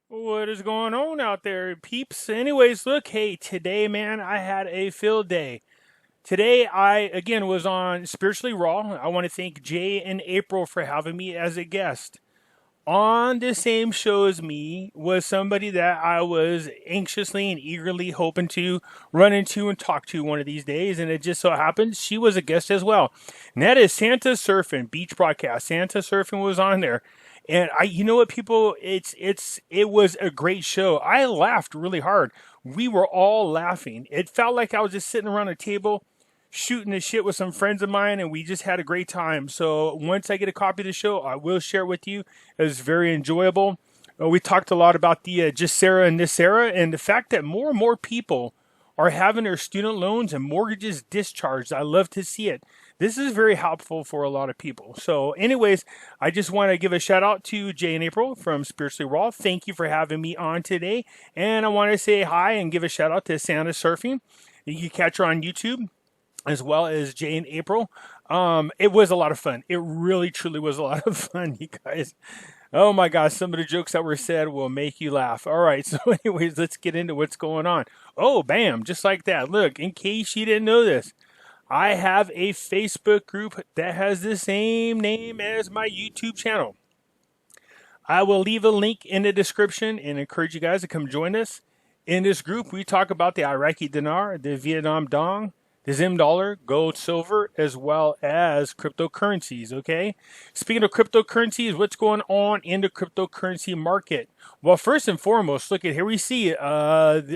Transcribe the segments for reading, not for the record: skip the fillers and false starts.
What is going on out there, peeps? Anyways, look, hey, today, man, I had a field day. Today, I again was on Spiritually Raw. I want to thank Jay and April for having me as a guest. On the same show as me was somebody that I was anxiously and eagerly hoping to run into and talk to one of these days, and it just so happened she was a guest as well. And that is Santa Surfing Beach Broadcast. Santa Surfing was on there. And you know what, people, it was a great show. I laughed really hard. We were all laughing. It felt like I was just sitting around a table shooting the shit with some friends of mine, and we just had a great time. So once I get a copy of the show, I will share it with you. It was very enjoyable. We talked a lot about the just Sarah and this Sarah, and the fact that more and more people are having their student loans and mortgages discharged. I love to see it. This is very helpful for a lot of people. So, anyways, I just want to give a shout out to Jay and April from Spiritually Raw. Thank you for having me on today. And I want to say hi and give a shout out to Santa Surfing. You can catch her on YouTube as well as Jay and April. It was a lot of fun. It really, truly was a lot of fun, you guys. Oh my gosh, some of the jokes that were said will make you laugh. All right, so anyways, let's get into what's going on. Oh, bam, just like that. Look, in case you didn't know this, I have a Facebook group that has the same name as my YouTube channel. I will leave a link in the description and encourage you guys to come join us. In this group, we talk about the Iraqi dinar, the Vietnam dong, the Zim dollar, gold, silver, as well as cryptocurrencies, okay? Speaking of cryptocurrencies, what's going on in the cryptocurrency market? Well, first and foremost, look at here we see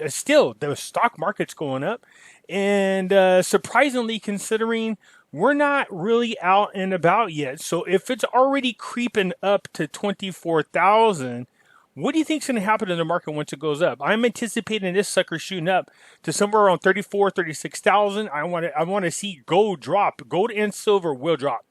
still the stock market's going up. And surprisingly, considering we're not really out and about yet. So if it's already creeping up to 24,000, what do you think's going to happen in the market once it goes up? I'm anticipating this sucker shooting up to somewhere around 34, 36,000. I want to see gold drop. Gold and silver will drop.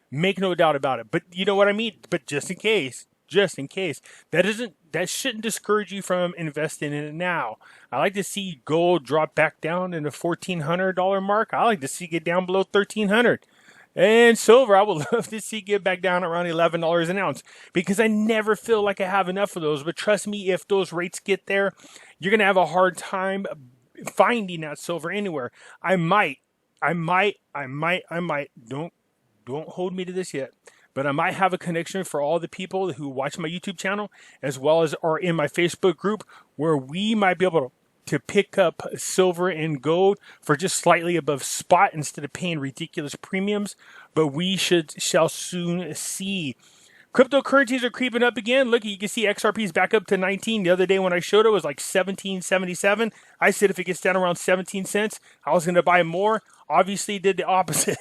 Make no doubt about it. But you know what I mean? But just in case, that shouldn't discourage you from investing in it now. I like to see gold drop back down in the $1,400 mark. I like to see it get down below 1,300. And silver, I would love to see get back down around $11 an ounce because I never feel like I have enough of those. But trust me, if those rates get there, you're going to have a hard time finding that silver anywhere. I might. Don't hold me to this yet. But I might have a connection for all the people who watch my YouTube channel as well as are in my Facebook group where we might be able to pick up silver and gold for just slightly above spot instead of paying ridiculous premiums. But we shall soon see. Cryptocurrencies are creeping up again. Look, you can see XRP is back up to 19. The other day when I showed it was like 17.77. I said if it gets down around 17 cents, I was going to buy more. Obviously did the opposite.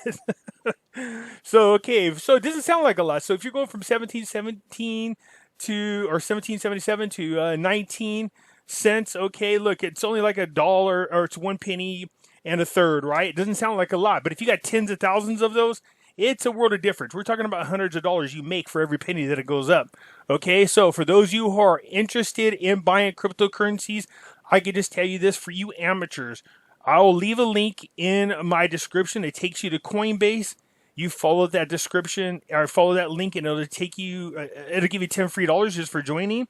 So, okay, so it doesn't sound like a lot. So if you're going from 17.17 to, or 17.77 to 19 cents, okay, look, it's only like a dollar, or it's 1 penny and a third, right? It doesn't sound like a lot, but if you got tens of thousands of those, it's a world of difference. We're talking about hundreds of dollars you make for every penny that it goes up. Okay, so for those of you who are interested in buying cryptocurrencies, I can just tell you this for you amateurs. I'll leave a link in my description. It takes you to Coinbase. You follow that description or follow that link, and it'll take you. It'll give you $10 free just for joining.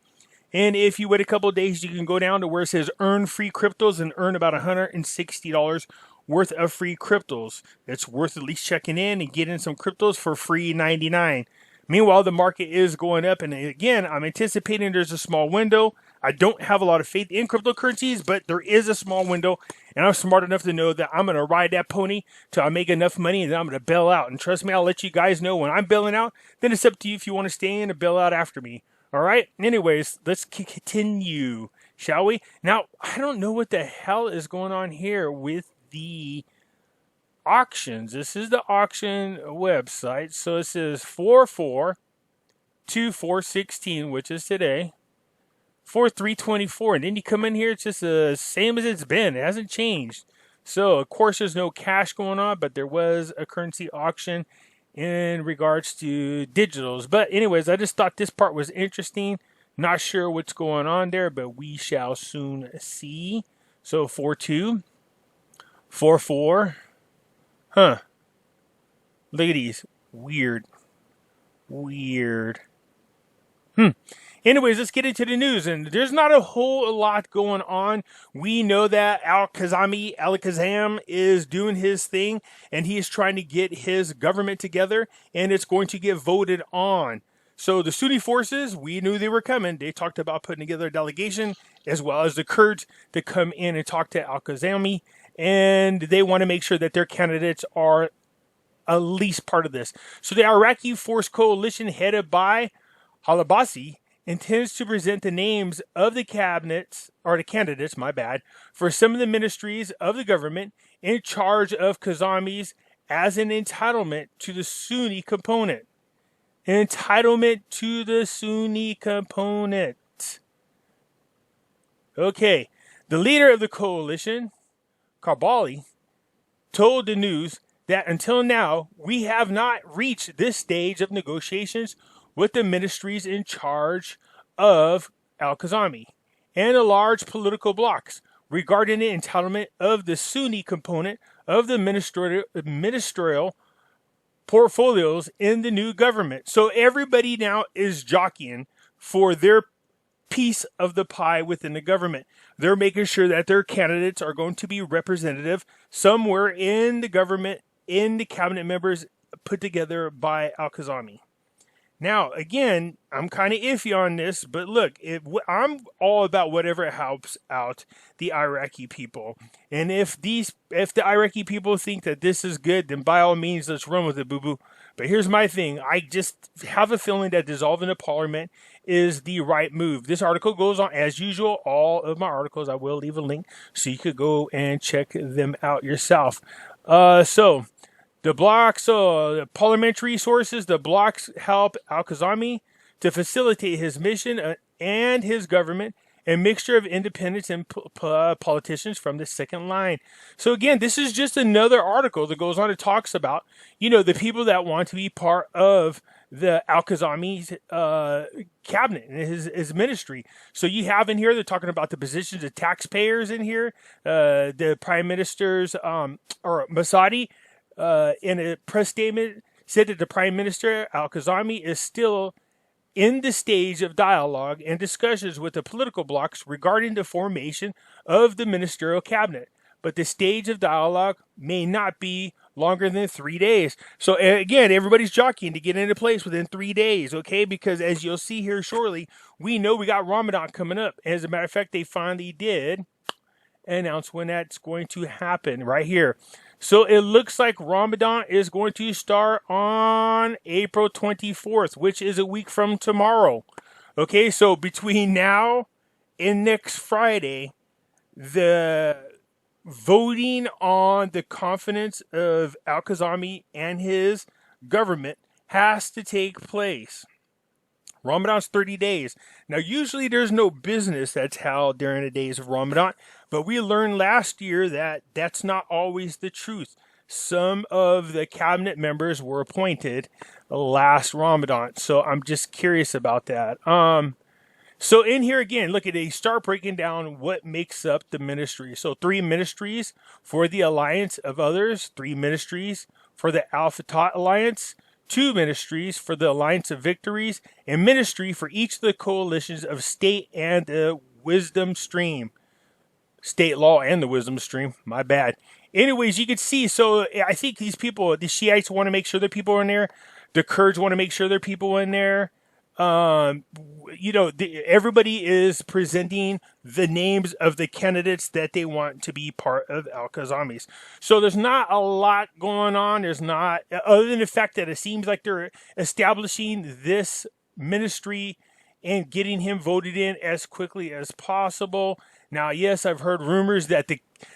And if you wait a couple of days, you can go down to where it says earn free cryptos and earn about $160 worth of free cryptos. It's worth at least checking in and getting some cryptos for free 99. Meanwhile, the market is going up, and again, I'm anticipating there's a small window. I don't have a lot of faith in cryptocurrencies, but there is a small window, and I'm smart enough to know that I'm going to ride that pony till I make enough money, and then I'm going to bail out. And trust me, I'll let you guys know when I'm bailing out. Then it's up to you if you want to stay in or bail out after me. All right? Anyways, let's continue, shall we? Now, I don't know what the hell is going on here with the auctions. This is the auction website. So it says 4/4/24/16, which is today. 4/3/24, and then you come in here, it's just the same as it's been. It hasn't changed. So of course there's no cash going on, but there was a currency auction in regards to digitals. But anyways, I just thought this part was interesting. Not sure what's going on there, but we shall soon see. So 4/2, 4/4. Huh. Look at these. Weird. Anyways, let's get into the news. And there's not a whole lot going on. We know that Al-Kazam is doing his thing, and he is trying to get his government together, and it's going to get voted on. So the Sunni forces, we knew they were coming. They talked about putting together a delegation, as well as the Kurds, to come in and talk to Al-Kazami, and they want to make sure that their candidates are at least part of this. So the Iraqi force coalition headed by Halabasi intends to present the names of the cabinets, or the candidates, my bad, for some of the ministries of the government in charge of Kazami's as an entitlement to the Sunni component. Entitlement to the Sunni component. Okay, the leader of the coalition, Karbali, told the news that until now, we have not reached this stage of negotiations with the ministries in charge of Al-Kazami and the large political blocs regarding the entitlement of the Sunni component of the ministerial portfolios in the new government. So everybody now is jockeying for their piece of the pie within the government. They're making sure that their candidates are going to be representative somewhere in the government, in the cabinet members put together by Al-Kazami. Now, again, I'm kind of iffy on this, but look, I'm all about whatever helps out the Iraqi people. And if the Iraqi people think that this is good, then by all means, let's run with it, boo-boo. But here's my thing. I just have a feeling that dissolving the parliament is the right move. This article goes on, as usual, all of my articles. I will leave a link so you could go and check them out yourself. The blocks, the parliamentary sources, the blocks help Al-Kazami to facilitate his mission and his government, a mixture of independents and politicians from the second line. So again, this is just another article that goes on and talks about, the people that want to be part of the Al-Kazami's cabinet and his ministry. So you have in here, they're talking about the positions of taxpayers in here, the prime minister's, or Masadi, in a press statement, said that the Prime Minister, Al-Kazami, is still in the stage of dialogue and discussions with the political blocs regarding the formation of the ministerial cabinet. But the stage of dialogue may not be longer than 3 days. So again, everybody's jockeying to get into place within 3 days, okay? Because as you'll see here shortly, we know we got Ramadan coming up. As a matter of fact, they finally did announce when that's going to happen right here. So it looks like Ramadan is going to start on April 24th, which is a week from tomorrow. Okay, so between now and next Friday, the voting on the confidence of Al-Kazami and his government has to take place. Ramadan's 30 days. Now, usually there's no business that's held during the days of Ramadan, but we learned last year that that's not always the truth. Some of the cabinet members were appointed last Ramadan, so I'm just curious about that. So in here again, look at they start breaking down what makes up the ministry. So 3 ministries for the Alliance of Others, 3 ministries for the Al-Fatah Alliance, 2 ministries for the Alliance of Victories, and ministry for each of the coalitions of state and the wisdom stream. State law and the wisdom stream, my bad. Anyways, you can see, so I think these people, the Shiites want to make sure their people are in there. The Kurds want to make sure their people are in there. Everybody is presenting the names of the candidates that they want to be part of Al-Kazami's. So there's not a lot going on. There's not, other than the fact that it seems like they're establishing this ministry and getting him voted in as quickly as possible. Now, yes, I've heard rumors that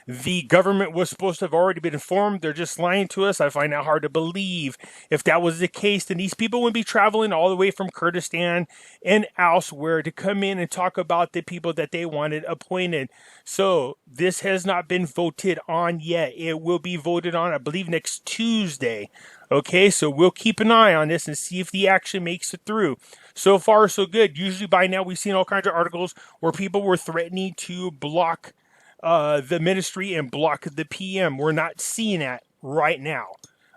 the government was supposed to have already been informed. They're just lying to us. I find that hard to believe. If that was the case, then these people would be traveling all the way from Kurdistan and elsewhere to come in and talk about the people that they wanted appointed. So this has not been voted on yet. It will be voted on, I believe, next Tuesday. Okay, so we'll keep an eye on this and see if the action makes it through. So far, so good. Usually by now, we've seen all kinds of articles where people were threatening to block the ministry and block the PM. We're not seeing that right now.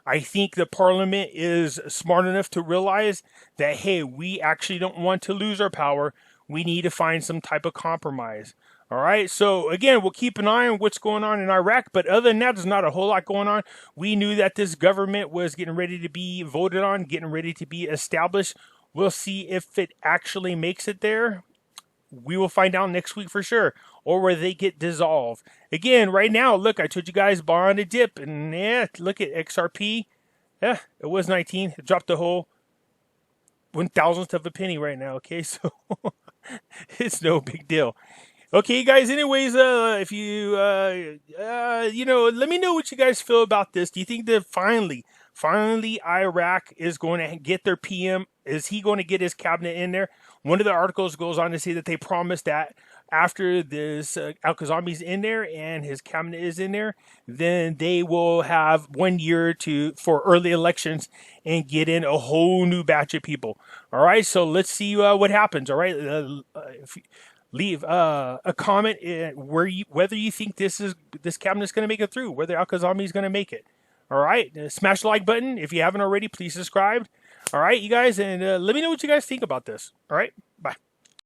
I think the parliament is smart enough to realize that, hey, we actually don't want to lose our power. We need to find some type of compromise. All right. So again, we'll keep an eye on what's going on in Iraq. But other than that, there's not a whole lot going on. We knew that this government was getting ready to be voted on, getting ready to be established. We'll see if it actually makes it there. We will find out next week for sure, or where they get dissolved. Again, right now, look, I told you guys bond a dip, and yeah, look at XRP. Yeah, it was 19. It dropped a whole 1,000th of a penny right now. Okay, so it's no big deal. Okay, guys. Anyways, if you let me know what you guys feel about this. Do you think that finally, Iraq is going to get their PM? Is he going to get his cabinet in there? One of the articles goes on to say that they promised that after this Al-Khazami's in there and his cabinet is in there, then they will have 1 year for early elections and get in a whole new batch of people. All right, so let's see what happens. All right, leave a comment whether you think this cabinet is going to make it through, whether Al-Khazami is going to make it. All right, smash the like button if you haven't already. Please subscribe. All right, you guys, and let me know what you guys think about this. All right, bye.